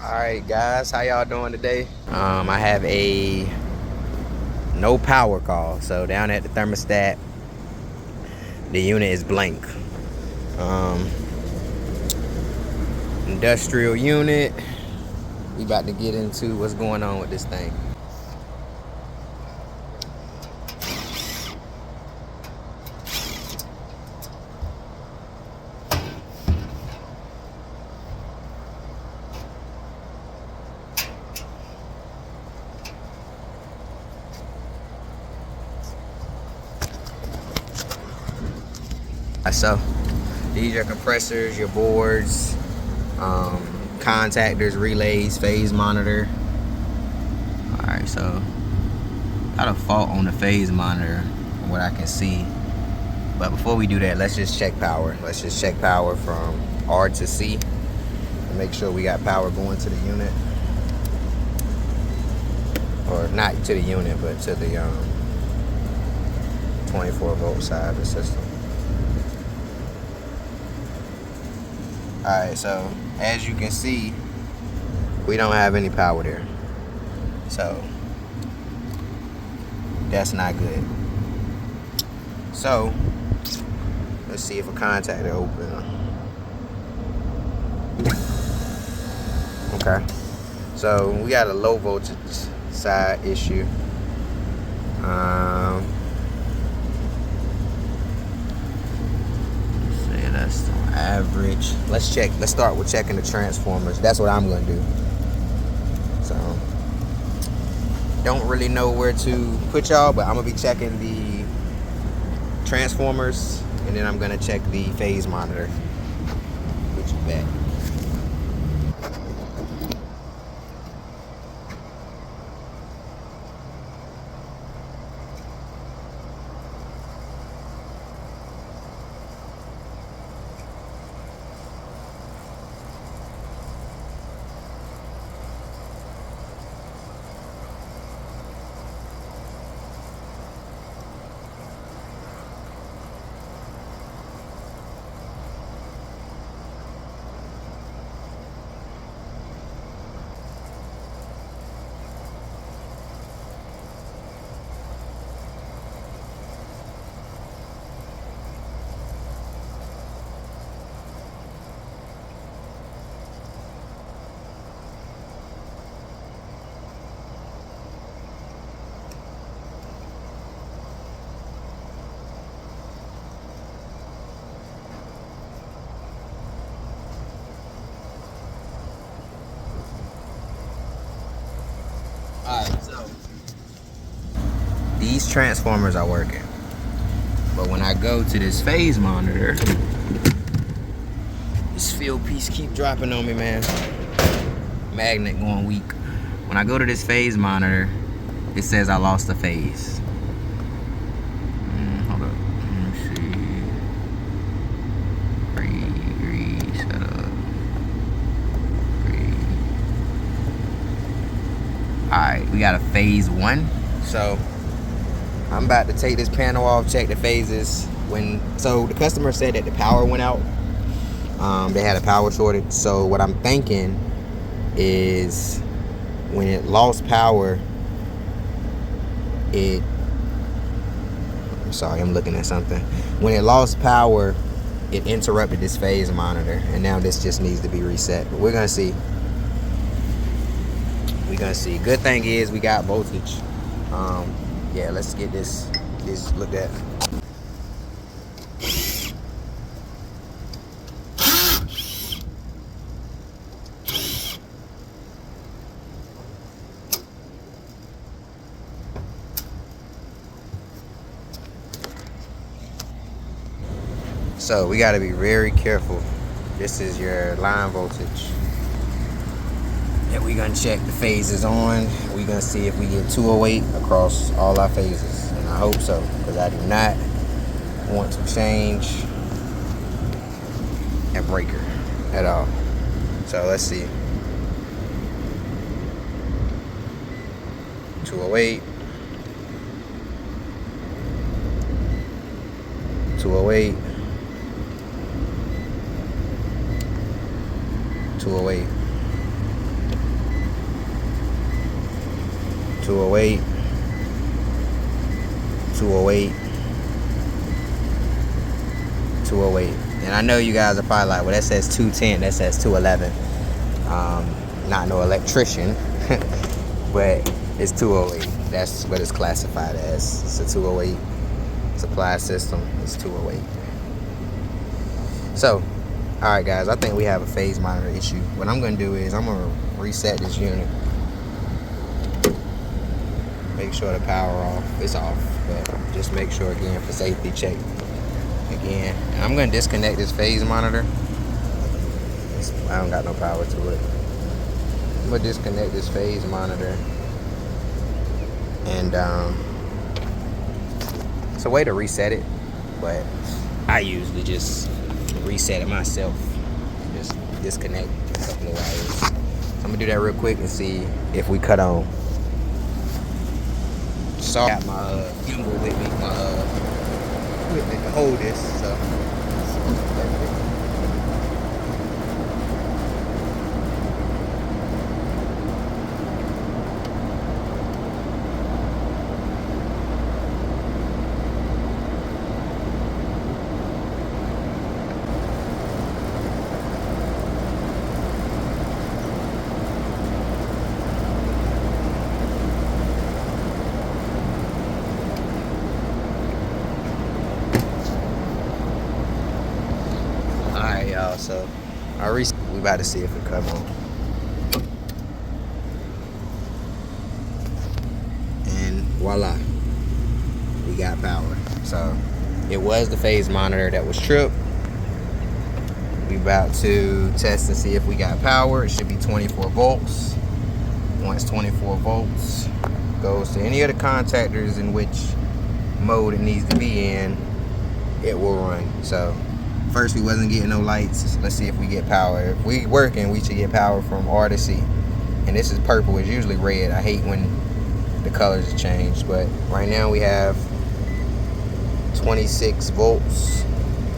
Alright guys, how y'all doing today? I have a no power call. So down at the thermostat, the unit is blank. Um, Industrial unit. We about to get into what's going on with this thing. So these are compressors, your boards, contactors, relays, phase monitor. Alright, so got a fault on the phase monitor from what I can see. But before we do that, let's just check power. Let's just check power from R to C and make sure we got power going to the unit. Or not to the unit, but to the 24 volt side of the system. Alright, so as you can see, we don't have any power there. So that's not good. So let's see if a contactor open. Okay. So we got a low voltage side issue. Say that's on average. Let's start with checking the transformers. That's what I'm gonna do. So don't really know where to put y'all, but I'm gonna be checking the transformers and then I'm gonna check the phase monitor. Put you back. Alright, so these transformers are working. But when I go to this phase monitor, this field piece keep dropping on me, man. Magnet going weak. When I go to this phase monitor, it says I lost a phase. Hold up. Let me see. Reset up. Alright, we got a phase 1. So I'm about to take this panel off, check the phases. So the customer said that the power went out. They had a power shortage. So what I'm thinking is when it lost power, I'm sorry, I'm looking at something. When it lost power, it interrupted this phase monitor, and now this just needs to be reset. But we're gonna see. We're gonna see. Good thing is we got voltage. Yeah, let's get this looked at. So we got to be very careful. This is your line voltage. And we're gonna check the phases on. We're gonna see if we get 208 across all our phases. And I hope so, because I do not want to change a breaker at all. So let's see. 208. 208. 208. 208, 208, 208. And I know you guys are probably like, well, that says 210, that says 211. Not no electrician, but it's 208. That's what it's classified as. It's a 208 supply system. It's 208. So, all right, guys, I think we have a phase monitor issue. What I'm going to do is I'm going to reset this unit. Make sure the power off. It's off, but just make sure again for safety check. Again, and I'm going to disconnect this phase monitor. I don't got no power to it. I'm going to disconnect this phase monitor. And it's a way to reset it, but I usually just reset it myself. Just disconnect a couple of wires. So I'm going to do that real quick and see if we cut on. So I got my gimbal with me, my equipment to hold this, so perfect. So we about to see if it come on. And voila, we got power. So it was the phase monitor that was tripped. We about to test and see if we got power. It should be 24 volts. Once 24 volts goes to any of the contactors in which mode it needs to be in, it will run. So first we wasn't getting no lights. Let's see if we get power. If we working, we should get power from R to C. And this is purple. It's usually red. I hate when the colors change. But right now we have 26 volts,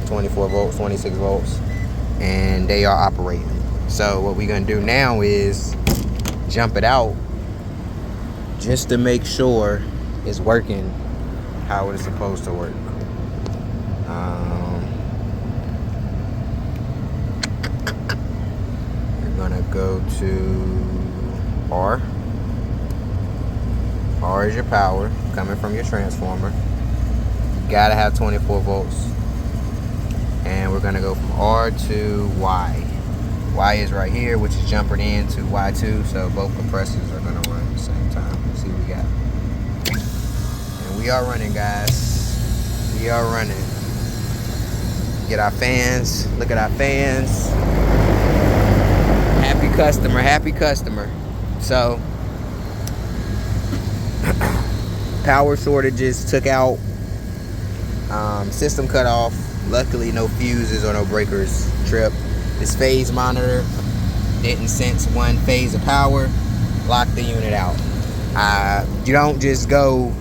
24 volts, 26 volts. And they are operating. So what we're going to do now is jump it out just to make sure it's working how it is supposed to work. Gonna go to R. R is your power coming from your transformer. You gotta have 24 volts. And we're gonna go from R to Y. Y is right here, which is jumping into Y2, so both compressors are gonna run at the same time. Let's see what we got. And we are running, guys. We are running. Get our fans. Look at our fans. Happy customer, happy customer. So, power shortages took out, system cut off. Luckily, no fuses or no breakers tripped. This phase monitor didn't sense one phase of power, locked the unit out. You don't just go,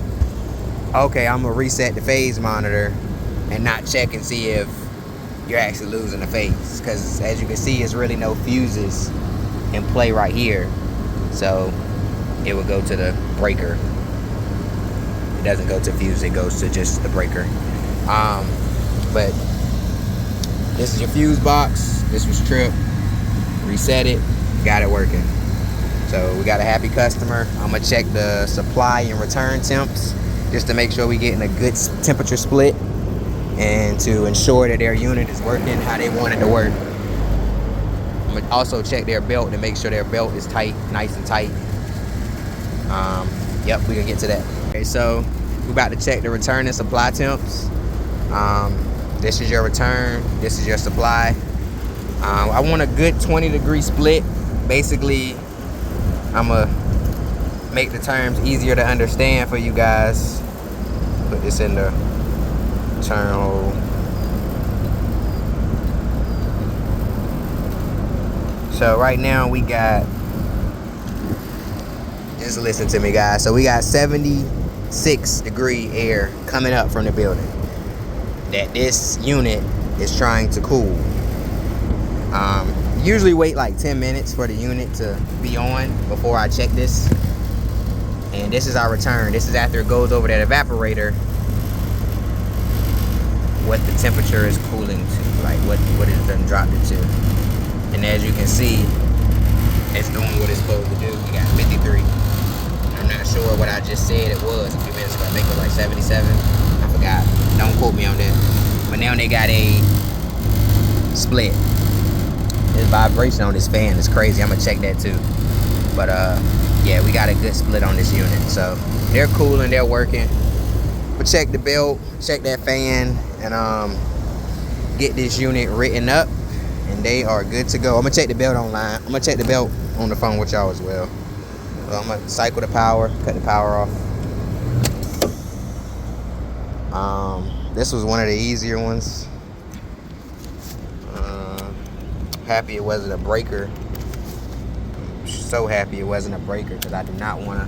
okay, I'm gonna reset the phase monitor and not check and see if you're actually losing the phase, because as you can see, it's really no fuses in play right here. So it will go to the breaker. It doesn't go to fuse, it goes to just the breaker. But this is your fuse box. This was tripped. Reset it, got it working. So we got a happy customer. I'm gonna check the supply and return temps just to make sure we're getting a good temperature split, and to ensure that their unit is working how they want it to work. I'm gonna also check their belt to make sure their belt is tight, nice and tight. Yep, we can get to that. Okay, so we're about to check the return and supply temps. This is your return, this is your supply. I want a good 20-degree split. Basically, I'm gonna make the terms easier to understand for you guys. Put this in the turn hole. So right now we got, just listen to me guys, so we got 76-degree air coming up from the building that this unit is trying to cool. Usually wait like 10 minutes for the unit to be on before I check this. And this is our return. This is after it goes over that evaporator, what the temperature is cooling to, like what it done dropped it to. And as you can see, it's doing what it's supposed to do. We got 53. I'm not sure what I just said it was a few minutes ago. I think it was like 77. I forgot. Don't quote me on that. But now they got a split. This vibration on this fan is crazy. I'm gonna check that too. But yeah, we got a good split on this unit. So they're cooling, they're working. But check the belt, check that fan, and get this unit written up, and they are good to go. I'm gonna check the belt online. I'm gonna check the belt on the phone with y'all as well. So I'm gonna cycle the power, cut the power off. This was one of the easier ones. Happy it wasn't a breaker. So happy it wasn't a breaker, because I do not want to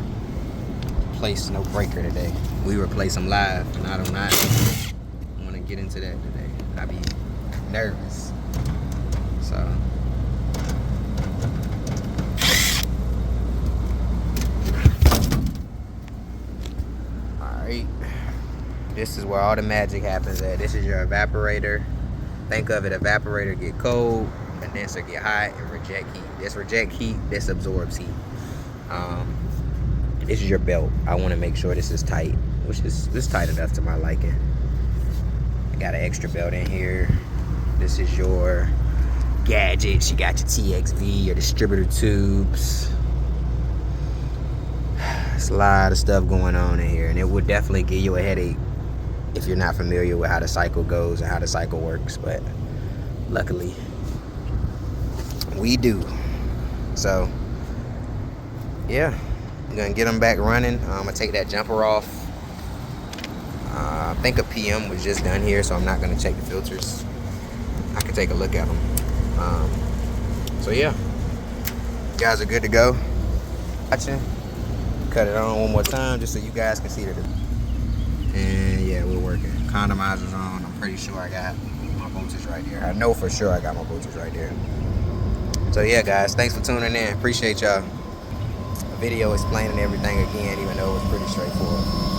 place no breaker today. We replace them live, and I do not want to get into that today. I be nervous. So alright, this is where all the magic happens at. This is your evaporator. Think of it, evaporator get cold, condenser get hot, and reject heat. This reject heat, this absorbs heat. This is your belt. I want to make sure this is tight, which is tight enough to my liking. I got an extra belt in here. This is your gadgets. You got your TXV, your distributor tubes. There's a lot of stuff going on in here, and it would definitely give you a headache if you're not familiar with how the cycle goes and how the cycle works, but luckily we do. So yeah, I'm gonna get them back running. I'm gonna take that jumper off. I think a PM was just done here, so I'm not gonna check the filters. I can take a look at them. So yeah, you guys are good to go. Watching. Cut it on one more time just so you guys can see that. And yeah, we're working. Condomizer's on. I'm pretty sure I got my voltage right there. I know for sure I got my voltage right there. So yeah, guys, thanks for tuning in. Appreciate y'all. A video explaining everything again, even though it was pretty straightforward.